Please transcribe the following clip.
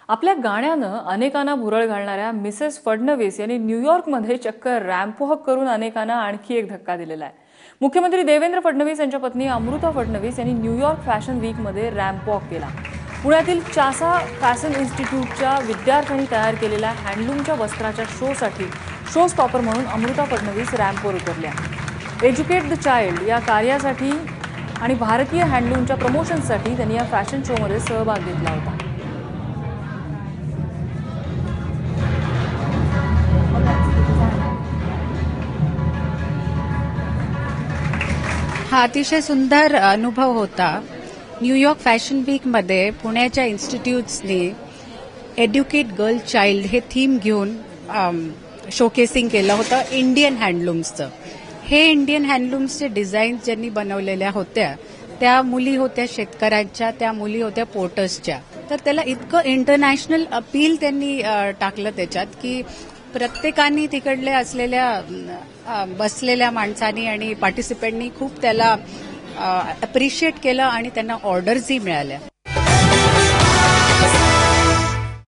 आपल्या गाण्यानं अनेकांना भुरळ घालणाऱ्या मिसेस फडणवीस यांनी न्यूयॉर्कमध्ये चक्क रॅम्प वॉक करून अनेकांना आणखी एक धक्का दिलेला आहे। मुख्यमंत्री देवेंद्र फडणवीस यांच्या पत्नी अमृता फडणवीस यांनी न्यूयॉर्क फॅशन वीकमध्ये रॅम्प वॉक केला। पुण्यातील चासा फॅशन इन्स्टिट्यूटच्या विद्यार्थ्यांनी तयार केलेल्या हँडलूमच्या वस्त्राच्या शोसाठी शो स्टॉपर म्हणून अमृता फडणवीस रॅम्पवर उतरल्या। एज्युकेट द चाइल्ड या कार्यासाठी आणि भारतीय हँडलूमच्या प्रमोशनसाठी त्यांनी या फॅशन शोमध्ये सहभाग घेतला होता। हा अतिशय सुंदर अनुभव होता। न्यूयॉर्क फॅशन वीक मध्ये पुण्याच्या इन्स्टिट्यूट्सनी एड्युकेट गर्ल चाइल्ड हे थीम घेऊन शोकेसिंग केलं होतं इंडियन हँडलूम्सचं। हे इंडियन हँडलूम्सचे डिझाईन्स ज्यांनी बनवलेल्या होत्या त्या मुली होत्या शेतकऱ्यांच्या, त्या मुली होत्या पोर्टर्सच्या। तर त्याला इतकं इंटरनॅशनल अपील त्यांनी टाकलं त्याच्यात की प्रत्येकाने तिकडले असलेल्या बसलेल्या माणसांनी आणि पार्टिसिपेंटनी खूप त्याला अप्रिशिएट केलं आणि त्यांना ऑर्डर्सही मिळाल्या।